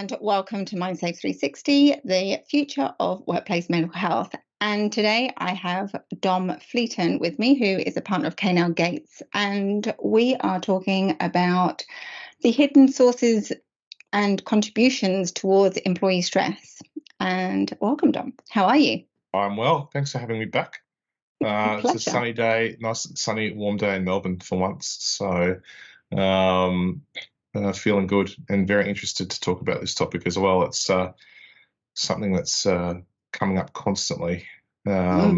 and welcome to Mindsafe 360, the future of workplace mental health. And today I have Dom Fleeton with me, who is a partner of K&L Gates, and we are talking about the hidden sources and contributions towards employee stress. And welcome, Dom. How are you? I'm well. Thanks for having me back. It's a sunny day, nice sunny, warm day in Melbourne for once. So feeling good and very interested to talk about this topic as well. It's something that's coming up constantly. A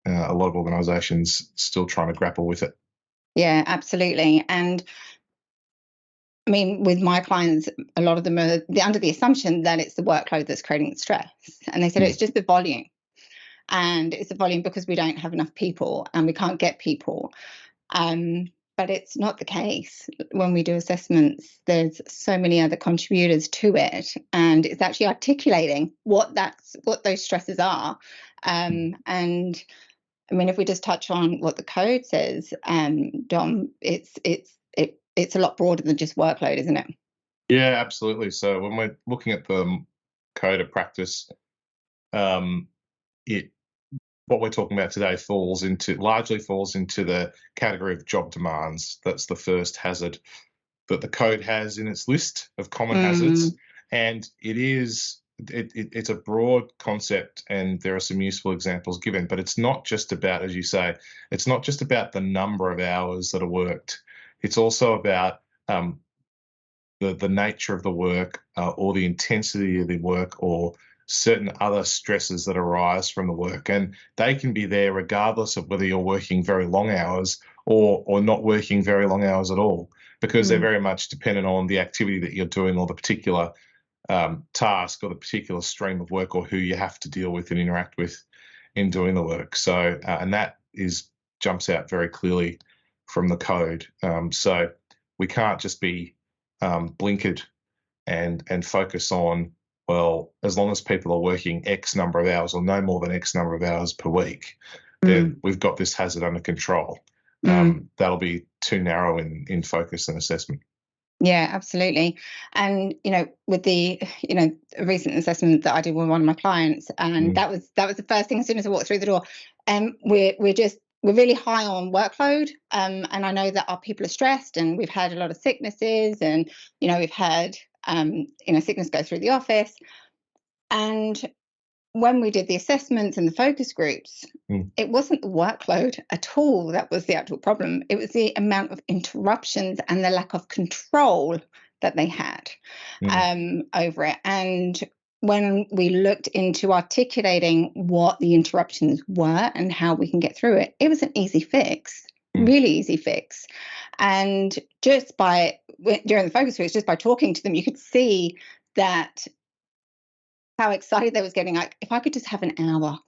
lot of organisations still trying to grapple with it. Yeah, absolutely. And I mean, with my clients, a lot of them are under the assumption that it's the workload that's creating the stress. And they said it's just the volume. And it's the volume because we don't have enough people and we can't get people. But it's not the case. When we do assessments, there's so many other contributors to it. And it's actually articulating what those stresses are. And I mean, if we just touch on what the code says, Dom, it's a lot broader than just workload, isn't it? Yeah, absolutely. So when we're looking at the code of practice, what we're talking about today largely falls into the category of job demands. That's the first hazard that the code has in its list of common hazards, and it's a broad concept, and there are some useful examples given. But it's not just about, as you say, it's not just about the number of hours that are worked. It's also about the nature of the work, or the intensity of the work, or certain other stresses that arise from the work, and they can be there regardless of whether you're working very long hours or not working very long hours at all, because they're very much dependent on the activity that you're doing, or the particular task, or the particular stream of work, or who you have to deal with and interact with in doing the work. So and that jumps out very clearly from the code. So we can't just be blinkered and focus on, well, as long as people are working X number of hours or no more than X number of hours per week, then we've got this hazard under control. That'll be too narrow in focus and assessment. Yeah, absolutely. And, with the, recent assessment that I did with one of my clients, and that was the first thing as soon as I walked through the door. We're really high on workload. And I know that our people are stressed, and we've had a lot of sicknesses, and, we've had, sickness go through the office. And when we did the assessments and the focus groups, it wasn't the workload at all that was the actual problem. It was the amount of interruptions and the lack of control that they had over it. And when we looked into articulating what the interruptions were and how we can get through it, it was an easy fix, really easy fix. And during the focus groups, just by talking to them, you could see that how excited they was getting. Like, if I could just have an hour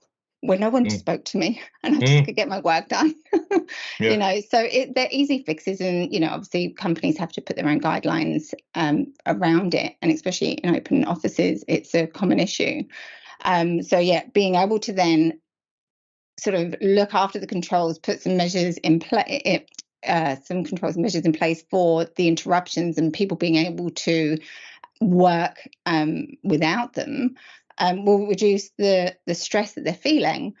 where no one spoke to me and I just could get my work done, so they're easy fixes. And, obviously companies have to put their own guidelines around it. And especially in open offices, it's a common issue. Being able to then sort of look after the controls, put some measures in place, some controls and measures in place for the interruptions, and people being able to work without them will reduce the stress that they're feeling.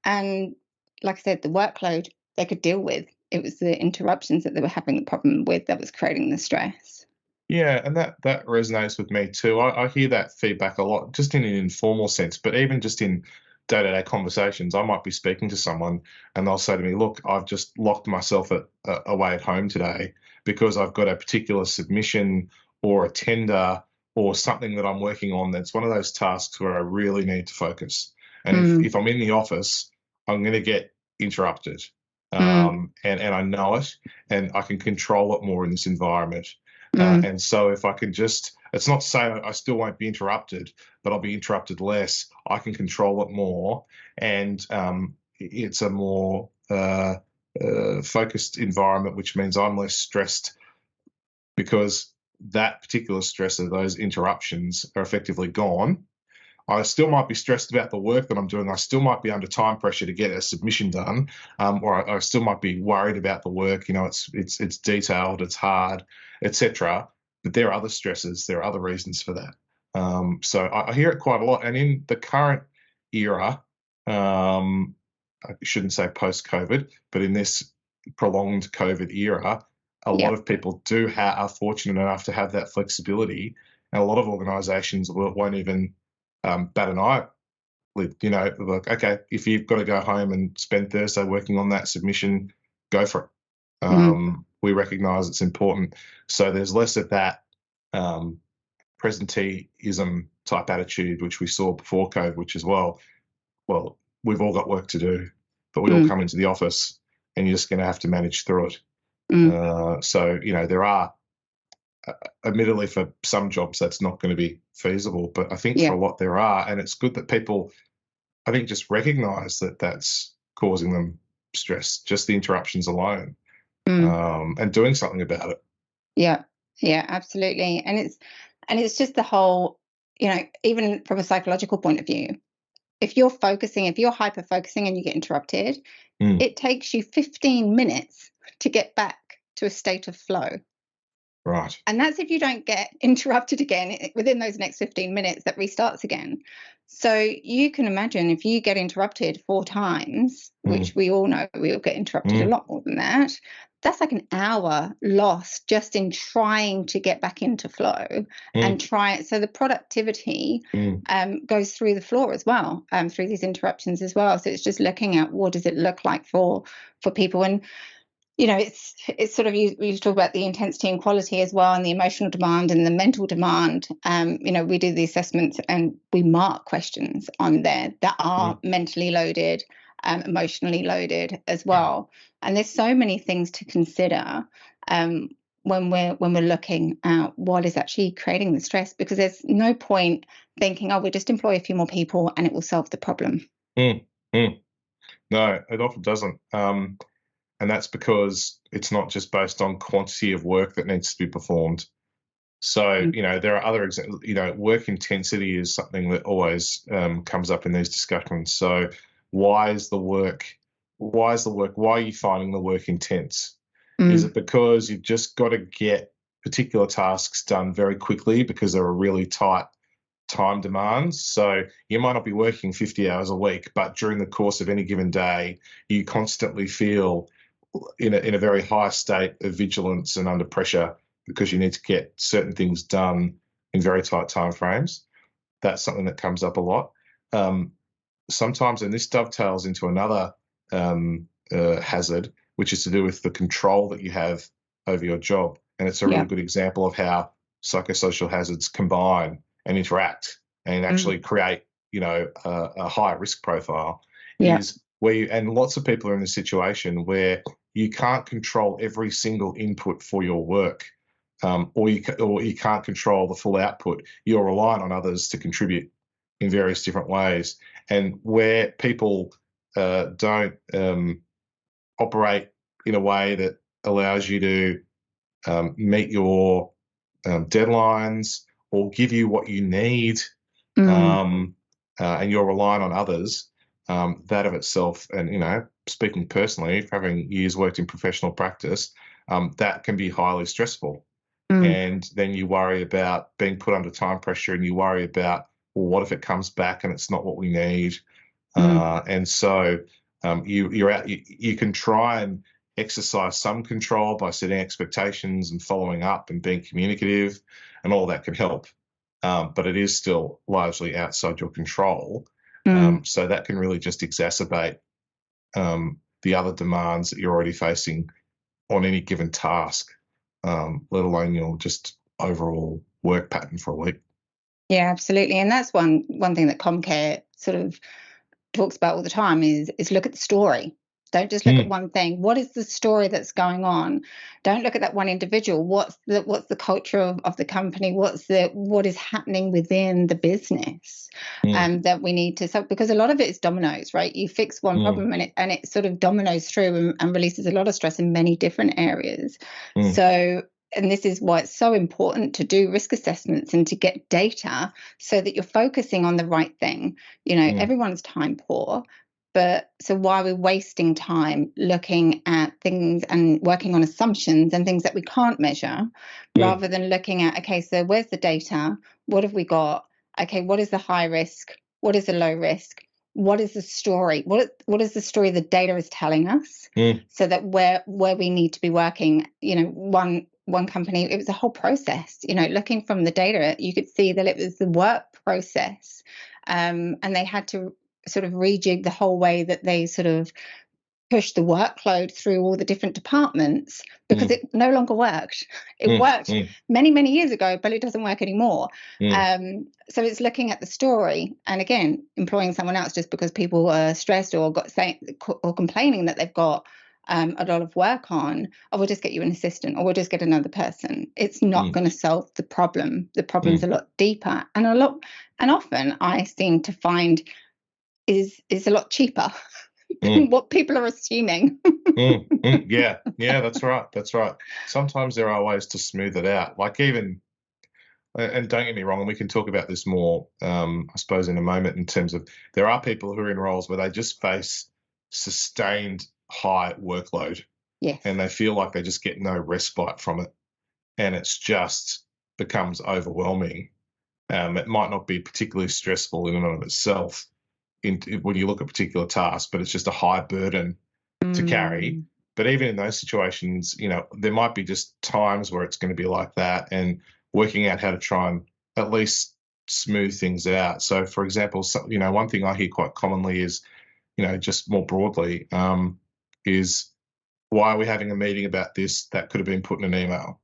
And like I said, the workload they could deal with. It was the interruptions that they were having the problem with that was creating the stress. Yeah, and that resonates with me too. I hear that feedback a lot, just in an informal sense, but even just in day-to-day conversations. I might be speaking to someone and they'll say to me, look, I've just locked myself away at home today because I've got a particular submission or a tender or something that I'm working on that's one of those tasks where I really need to focus. And if I'm in the office, I'm going to get interrupted. And I know it, and I can control it more in this environment. And so if I can it's not to say I still won't be interrupted, but I'll be interrupted less. I can control it more, and it's a more focused environment, which means I'm less stressed, because that particular stress of those interruptions are effectively gone. I still might be stressed about the work that I'm doing. I still might be under time pressure to get a submission done, or I still might be worried about the work. It's detailed, it's hard, etc. But there are other stresses, there are other reasons for that. So I hear it quite a lot. And in the current era, I shouldn't say post-COVID, but in this prolonged COVID era, a lot of people are fortunate enough to have that flexibility, and a lot of organisations won't even bat an eye. You know, like, okay, if you've got to go home and spend Thursday working on that submission, go for it. We recognise it's important, so there's less of that presenteeism type attitude, which we saw before COVID, which is, well, we've all got work to do, but we all come into the office and you're just going to have to manage through it. So, you know, there are, admittedly for some jobs that's not going to be feasible, but I think for a lot there are, and it's good that people, I think, just recognise that that's causing them stress, just the interruptions alone, and doing something about it. Yeah, absolutely. And it's just the whole, you know, even from a psychological point of view, if you're hyper focusing and you get interrupted, it takes you 15 minutes to get back to a state of flow. Right. And that's if you don't get interrupted again within those next 15 minutes, that restarts again. So you can imagine if you get interrupted 4 times, which we all know we will get interrupted a lot more than that, that's like an hour lost just in trying to get back into flow and try it. So the productivity goes through the floor as well, through these interruptions as well. So it's just looking at what does it look like for people. And you know, it's sort of, you talk about the intensity and quality as well, and the emotional demand and the mental demand. You know, we do the assessments and we mark questions on there that are mentally loaded, emotionally loaded as well. And there's so many things to consider when we're looking at what is actually creating the stress, because there's no point thinking, oh, we'll just employ a few more people and it will solve the problem. No, it often doesn't. And that's because it's not just based on quantity of work that needs to be performed. So, you know, there are other examples. You know, work intensity is something that always comes up in these discussions. So why are you finding the work intense? Is it because you've just got to get particular tasks done very quickly because there are really tight time demands? So you might not be working 50 hours a week, but during the course of any given day, you constantly feel in a very high state of vigilance and under pressure because you need to get certain things done in very tight time frames. That's something that comes up a lot. Sometimes, and this dovetails into another hazard, which is to do with the control that you have over your job. And it's a really good example of how psychosocial hazards combine and interact and actually create, you know, a higher risk profile. Is where and lots of people are in this situation where you can't control every single input for your work, or you can't control the full output. You're relying on others to contribute in various different ways, and where people don't operate in a way that allows you to meet your deadlines or give you what you need, and you're relying on others. That of itself, and, you know, speaking personally, having years worked in professional practice, that can be highly stressful. And then you worry about being put under time pressure, and you worry about, well, what if it comes back and it's not what we need? And so you can try and exercise some control by setting expectations and following up and being communicative, and all that can help. But it is still largely outside your control. So that can really just exacerbate the other demands that you're already facing on any given task, let alone your just overall work pattern for a week. Yeah, absolutely. And that's one thing that Comcare sort of talks about all the time is look at the story. Don't just look at one thing. What is the story that's going on? Don't look at that one individual. What's the culture of the company? What is happening within the business that we need to solve? Because a lot of it is dominoes, right? You fix one problem and it sort of dominoes through and releases a lot of stress in many different areas. So, and this is why it's so important to do risk assessments and to get data so that you're focusing on the right thing. You know, everyone's time poor, But so why we're wasting time looking at things and working on assumptions and things that we can't measure, rather than looking at, okay, so where's the data? What have we got? Okay, what is the high risk? What is the low risk? What is the story? What is the story the data is telling us? So that where we need to be working, one company, it was a whole process, looking from the data, you could see that it was the work process. And they had to sort of rejig the whole way that they sort of push the workload through all the different departments, because it no longer worked. It worked many, many years ago, but it doesn't work anymore. So it's looking at the story, and again, employing someone else just because people are stressed or complaining that they've got a lot of work on, or we'll just get you an assistant, or we'll just get another person. It's not going to solve the problem. The problem's a lot deeper, and often I seem to find is a lot cheaper than what people are assuming. Yeah, that's right. Sometimes there are ways to smooth it out, like even, and don't get me wrong, and we can talk about this more, I suppose, in a moment, in terms of there are people who are in roles where they just face sustained high workload. Yes. And they feel like they just get no respite from it, and it's just becomes overwhelming. It might not be particularly stressful in and of itself when you look at particular tasks, but it's just a high burden to carry. But even in those situations, there might be just times where it's going to be like that, and working out how to try and at least smooth things out. So, for example, one thing I hear quite commonly is, just more broadly, is, why are we having a meeting about this? That could have been put in an email.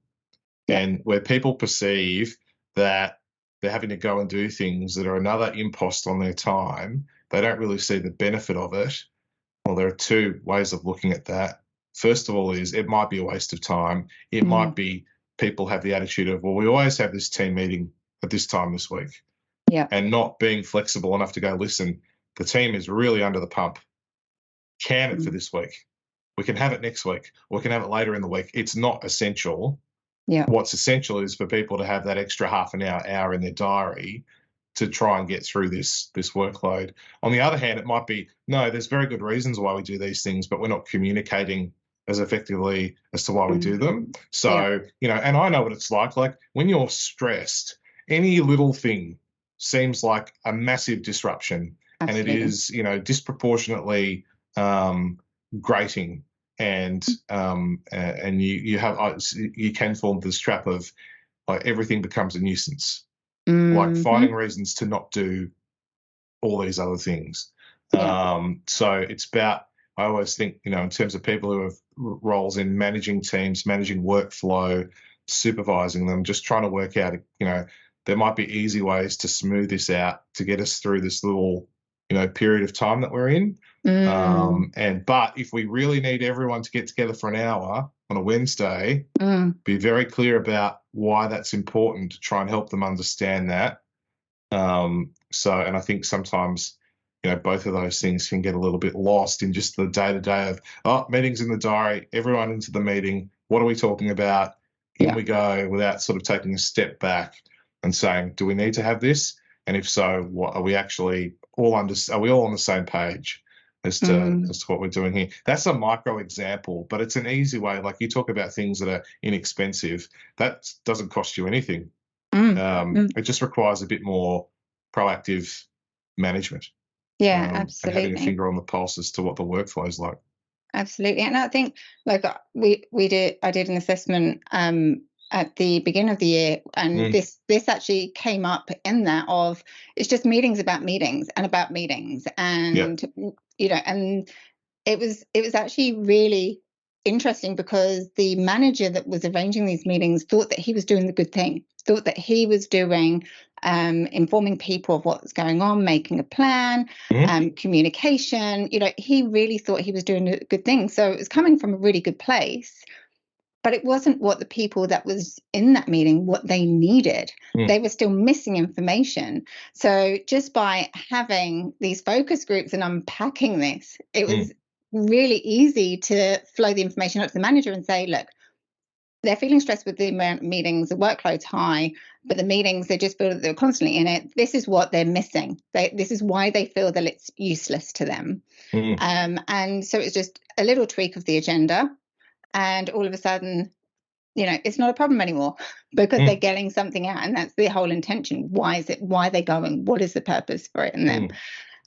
Yeah. And where people perceive that they're having to go and do things that are another impost on their time, they don't really see the benefit of it. Well, there are two ways of looking at that. First of all is it might be a waste of time. It might be people have the attitude of, well, we always have this team meeting at this time this week. Yeah. And not being flexible enough to go, listen, the team is really under the pump. Can it for this week? We can have it next week, or we can have it later in the week. It's not essential. Yeah. What's essential is for people to have that extra half an hour in their diary to try and get through this workload. On the other hand, it might be, no, there's very good reasons why we do these things, but we're not communicating as effectively as to why we do them. So, and I know what it's like when you're stressed, any little thing seems like a massive disruption. Absolutely. And it is, disproportionately grating, and you can fall into this trap of, like, everything becomes a nuisance, like finding reasons to not do all these other things. So it's about, I always think, in terms of people who have roles in managing teams, managing workflow, supervising them, just trying to work out, there might be easy ways to smooth this out to get us through this little, period of time that we're in. But if we really need everyone to get together for an hour on a Wednesday, be very clear about why that's important to try and help them understand that. And I think sometimes, both of those things can get a little bit lost in just the day-to-day of, meetings in the diary, everyone into the meeting, what are we talking about? In we go, without sort of taking a step back and saying, do we need to have this? And if so, what are we actually are we all on the same page as to what we're doing here? That's a micro example, but it's an easy way. Like, you talk about things that are inexpensive, that doesn't cost you anything. It just requires a bit more proactive management. Yeah, absolutely. And having a finger on the pulse as to what the workflow is like. Absolutely. And I think, like, I did an assessment at the beginning of the year, and this actually came up in that of, it's just meetings about meetings and about meetings, and and it was actually really interesting, because the manager that was arranging these meetings thought that he was doing the good thing, thought that he was doing informing people of what's going on, making a plan, communication. He really thought he was doing a good thing. So it was coming from a really good place, but it wasn't what the people that was in that meeting, what they needed. They were still missing information. So just by having these focus groups and unpacking this, it was really easy to flow the information up to the manager and say, look, they're feeling stressed with the amount of meetings, the workload's high, but the meetings, they just feel that they're constantly in it. This is what they're missing. This is why they feel that it's useless to them. And so it's just a little tweak of the agenda, and all of a sudden, it's not a problem anymore because they're getting something out, and that's the whole intention. Why is it? Why are they going? What is the purpose for it in them?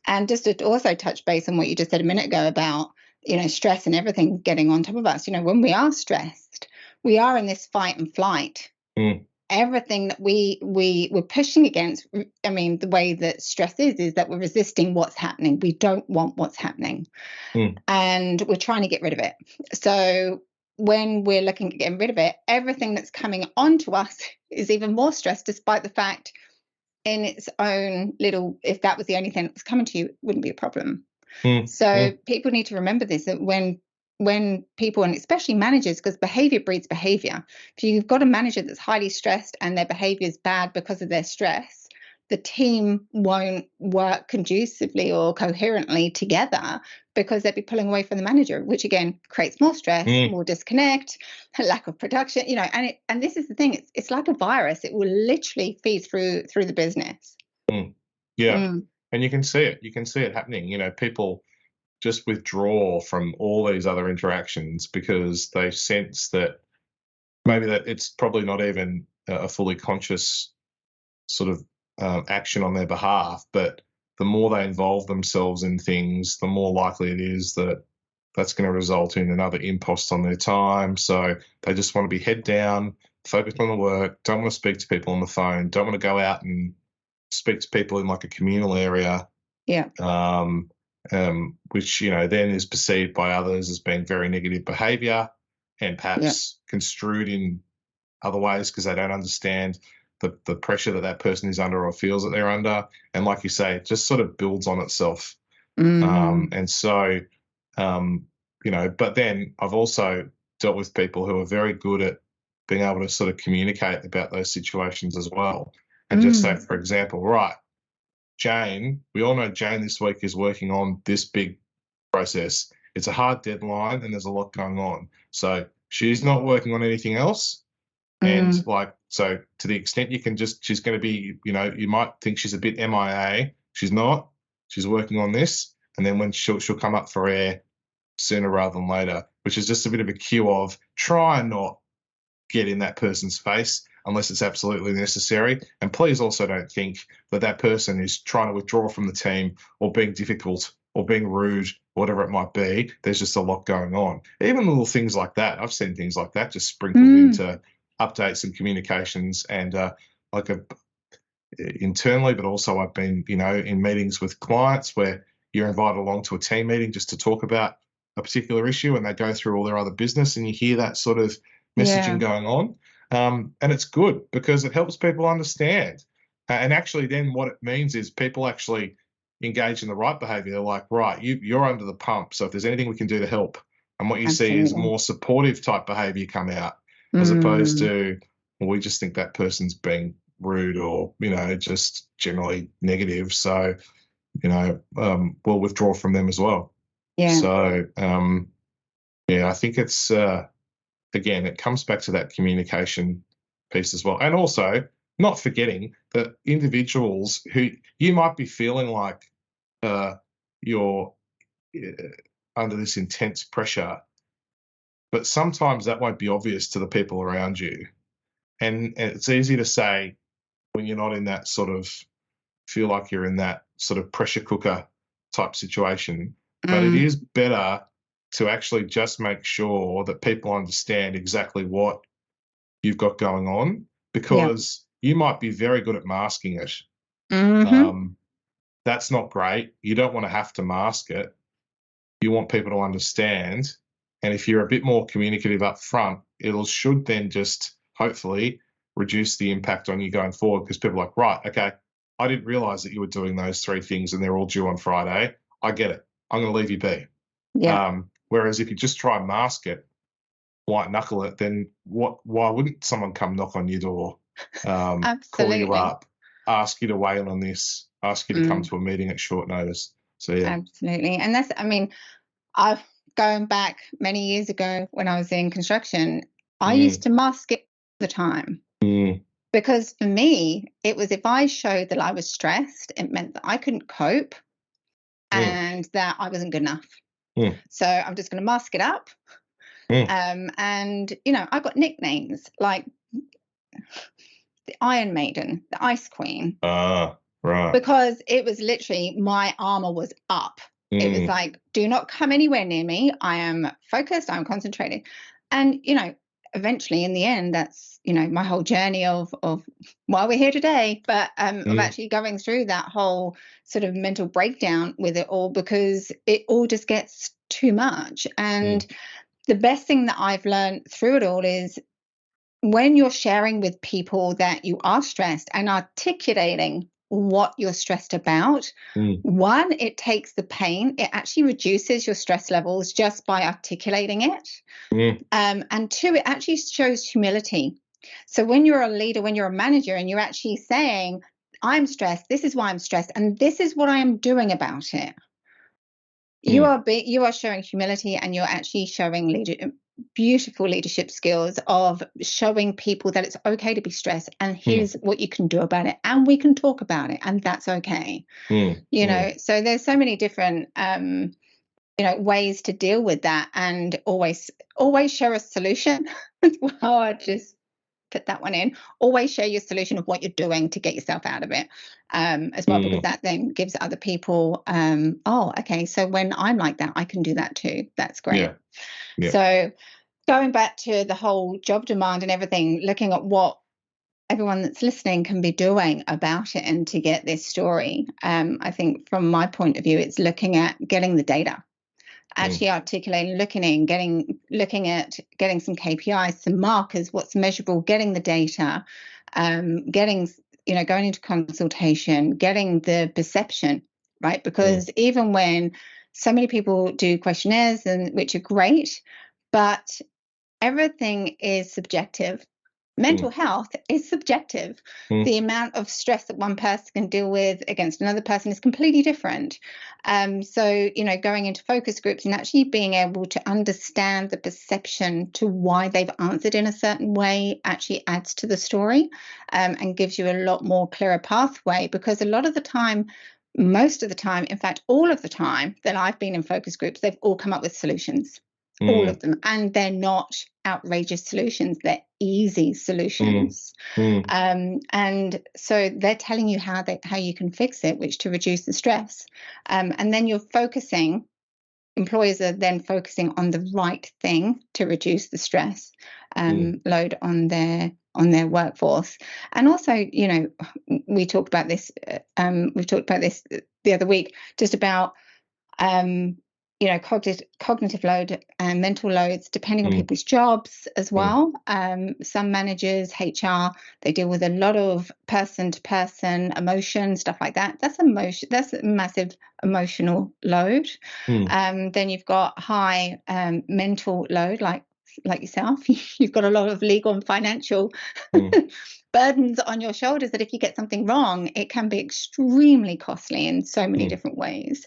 And just to also touch base on what you just said a minute ago about, stress and everything getting on top of us. When we are stressed, we are in this fight and flight. Everything that we're pushing against, the way that stress is that we're resisting what's happening. We don't want what's happening. And we're trying to get rid of it. So when we're looking at getting rid of it, everything that's coming onto us is even more stress, despite the fact in its own little, if that was the only thing that was coming to you, it wouldn't be a problem. So people need to remember this, that when people, and especially managers, because behavior breeds behavior. If you've got a manager that's highly stressed and their behavior is bad because of their stress, the team won't work conducively or coherently together because they'd be pulling away from the manager, which again creates more stress, more disconnect, lack of production, and this is the thing, it's like a virus. It will literally feed through the business. And you can see it happening. People just withdraw from all these other interactions because they sense that maybe that it's probably not even a fully conscious sort of action on their behalf, but the more they involve themselves in things, the more likely it is that that's going to result in another impost on their time. So they just want to be head down, focused on the work, don't want to speak to people on the phone, don't want to go out and speak to people in like a communal area. Which, then is perceived by others as being very negative behavior and perhaps construed in other ways because they don't understand the pressure that person is under or feels that they're under. And like you say, it just sort of builds on itself. And so, but then I've also dealt with people who are very good at being able to sort of communicate about those situations as well. And just say, for example, right, Jane, we all know Jane this week is working on this big process. It's a hard deadline and there's a lot going on. So she's not working on anything else. And so to the extent you can she's going to be, you might think she's a bit MIA. She's not. She's working on this. And then when she'll come up for air sooner rather than later, which is just a bit of a cue of try and not get in that person's face unless it's absolutely necessary. And please also don't think that person is trying to withdraw from the team or being difficult or being rude, whatever it might be. There's just a lot going on. Even little things like that. I've seen things like that just sprinkled into updates and communications and internally, but also I've been, in meetings with clients where you're invited along to a team meeting just to talk about a particular issue and they go through all their other business and you hear that sort of messaging going on. And it's good because it helps people understand. And actually then what it means is people actually engage in the right behavior. They're like, right, you're under the pump. So if there's anything we can do to help. And what you see is more supportive type behavior come out as opposed to, well, we just think that person's being rude or, just generally negative. So, we'll withdraw from them as well. So, I think it's, again, it comes back to that communication piece as well. And also not forgetting that individuals who you might be feeling like you're under this intense pressure, but sometimes that won't be obvious to the people around you. And it's easy to say when you're not in that sort of, feel like you're in that sort of pressure cooker type situation. But it is better to actually just make sure that people understand exactly what you've got going on because you might be very good at masking it. That's not great. You don't want to have to mask it. You want people to understand. And if you're a bit more communicative up front, should then just hopefully reduce the impact on you going forward because people are like, right, okay, I didn't realize that you were doing those 3 things and they're all due on Friday. I get it. I'm going to leave you be. Whereas if you just try and mask it, white knuckle it, then why wouldn't someone come knock on your door, call you up, ask you to weigh in on this, ask you to come to a meeting at short notice? So, Absolutely. And that's, I've going back many years ago when I was in construction, I used to mask it all the time. Because for me, it was if I showed that I was stressed, it meant that I couldn't cope and that I wasn't good enough. So I'm just going to mask it up. And, you know, I got nicknames like the Iron Maiden, the Ice Queen. Right. Because it was literally my armor was up. It was like, do not come anywhere near me. I am focused. I'm concentrating. And, you know, eventually in the end, that's, you know, my whole journey of why we're here today, but of actually going through that whole sort of mental breakdown with it all, because it all just gets too much. And the best thing that I've learned through it all is when you're sharing with people that you are stressed and articulating what you're stressed about, one, it takes the pain. It actually reduces your stress levels just by articulating it. And two, it actually shows humility. So when you're a leader, when you're a manager, and you're actually saying, I'm stressed, this is why I'm stressed, and this is what I am doing about it. You are showing humility, and you're actually showing beautiful leadership skills of showing people that it's okay to be stressed, and here's what you can do about it, and we can talk about it, and that's okay. You know, so there's so many different you know, ways to deal with that, and always share a solution as well. I just put that one in. Always share your solution of what you're doing to get yourself out of it, as well, because that then gives other people, oh, okay, so when I'm like that, I can do that too. That's great. So going back to the whole job demand and everything, looking at what everyone that's listening can be doing about it and to get this story, I think from my point of view, it's looking at getting the data, actually articulating, looking at getting some KPIs, some markers, what's measurable, getting the data, getting, you know, going into consultation, getting the perception, right? Because even when so many people do questionnaires, and which are great, but everything is subjective. Mental health is subjective. The amount of stress that one person can deal with against another person is completely different. So, you know, going into focus groups and actually being able to understand the perception to why they've answered in a certain way actually adds to the story, and gives you a lot more clearer pathway, because a lot of the time, most of the time, in fact, all of the time that I've been in focus groups, they've all come up with solutions. All of them, and they're not outrageous solutions, they're easy solutions. And so they're telling you how you can fix it, which to reduce the stress, and then employers are then focusing on the right thing to reduce the stress load on their workforce. And also, you know, we talked about this the other week, just about you know, cognitive load and mental loads, depending on people's jobs as well. Some managers, HR, they deal with a lot of person-to-person emotion, stuff like that. That's a massive emotional load. Then you've got high mental load, like yourself. You've got a lot of legal and financial burdens on your shoulders that if you get something wrong, it can be extremely costly in so many different ways.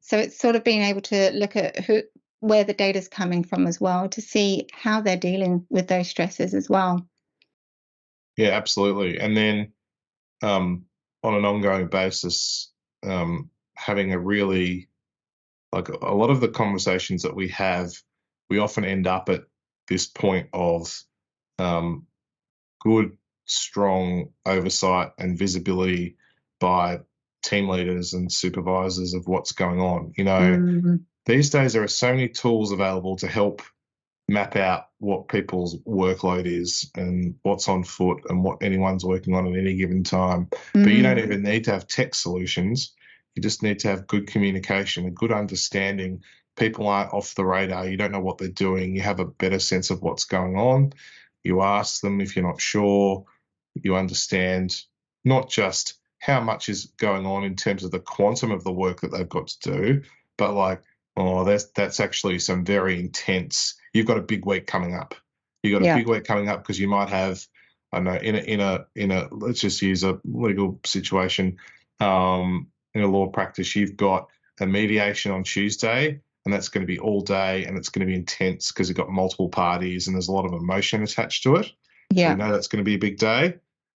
So it's sort of being able to look at where the data's coming from as well, to see how they're dealing with those stresses as well. Yeah, absolutely. And then on an ongoing basis, having a really, like a lot of the conversations that we have, we often end up at this point of good, strong oversight and visibility by team leaders and supervisors of what's going on. You know, these days there are so many tools available to help map out what people's workload is and what's on foot and what anyone's working on at any given time. But you don't even need to have tech solutions. You just need to have good communication, a good understanding. People aren't off the radar. You don't know what they're doing. You have a better sense of what's going on. You ask them if you're not sure. You understand not just how much is going on in terms of the quantum of the work that they've got to do, but like, oh, that's actually some very intense. You've got a big week coming up. You've got a big week coming up because you might have, I don't know, in a let's just use a legal situation, in a law practice, you've got a mediation on Tuesday, and that's going to be all day, and it's going to be intense because you've got multiple parties and there's a lot of emotion attached to it. Yeah. So we know that's going to be a big day.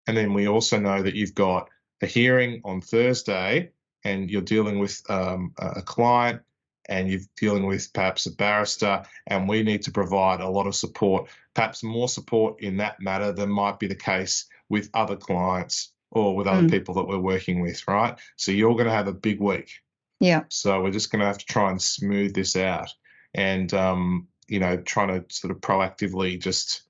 And then we also know that you've got a hearing on Thursday, and you're dealing with a client, and you're dealing with perhaps a barrister, and we need to provide a lot of support, perhaps more support in that matter than might be the case with other clients or with other people that we're working with, right? So you're going to have a big week. Yeah. So we're just going to have to try and smooth this out, and, trying to sort of proactively just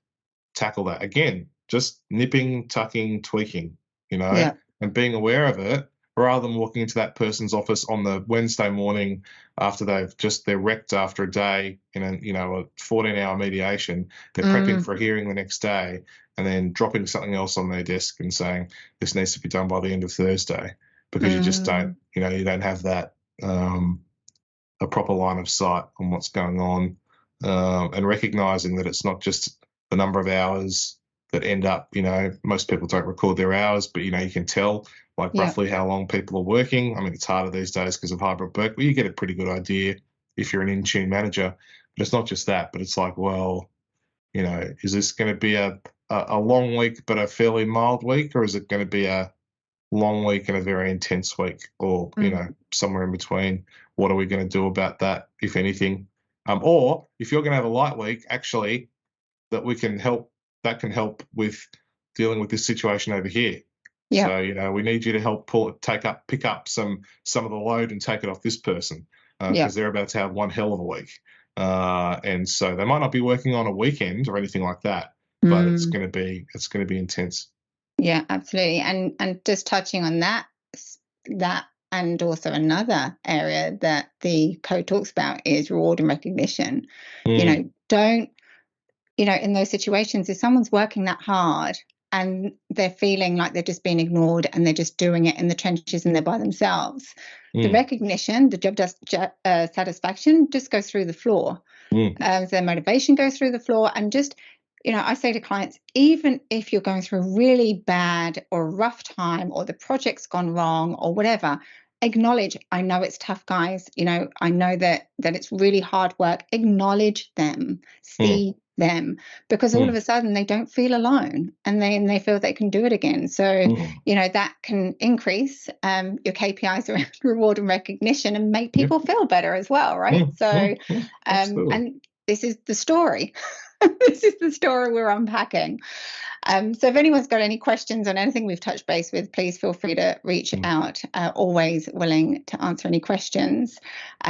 tackle that. Again, just nipping, tucking, tweaking, and being aware of it, rather than walking into that person's office on the Wednesday morning after they're wrecked after a day in a 14-hour mediation. They're prepping for a hearing the next day, and then dropping something else on their desk and saying this needs to be done by the end of Thursday, because you just don't, you don't have that a proper line of sight on what's going on, and recognizing that it's not just the number of hours that end up, most people don't record their hours, but, you can tell roughly how long people are working. I mean, it's harder these days because of hybrid work, but you get a pretty good idea if you're an in-tune manager. But it's not just that, but it's like, well, is this going to be a long week but a fairly mild week, or is it going to be a long week and a very intense week, or, somewhere in between? What are we going to do about that, if anything? Or if you're going to have a light week, actually, that can help with dealing with this situation over here. Yeah. So, we need you to help pick up some of the load and take it off this person, because they're about to have one hell of a week. And so they might not be working on a weekend or anything like that, but it's going to be intense. Yeah, absolutely. And just touching on that, and also another area that the code talks about is reward and recognition. Don't, in those situations, if someone's working that hard and they're feeling like they're just being ignored and they're just doing it in the trenches and they're by themselves, the recognition, the job satisfaction just goes through the floor. So their motivation goes through the floor. And just, I say to clients, even if you're going through a really bad or rough time, or the project's gone wrong or whatever, acknowledge, I know it's tough, guys. I know that it's really hard work. Acknowledge them, see them, because all of a sudden they don't feel alone, and then they feel they can do it again. So, that can increase your KPIs around reward and recognition and make people feel better as well, right? So, and this is the story. This is the story we're unpacking. So if anyone's got any questions on anything we've touched base with, please feel free to reach out. Always willing to answer any questions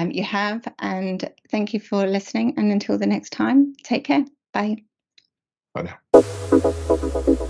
you have. And thank you for listening. And until the next time, take care. Bye. Bye now.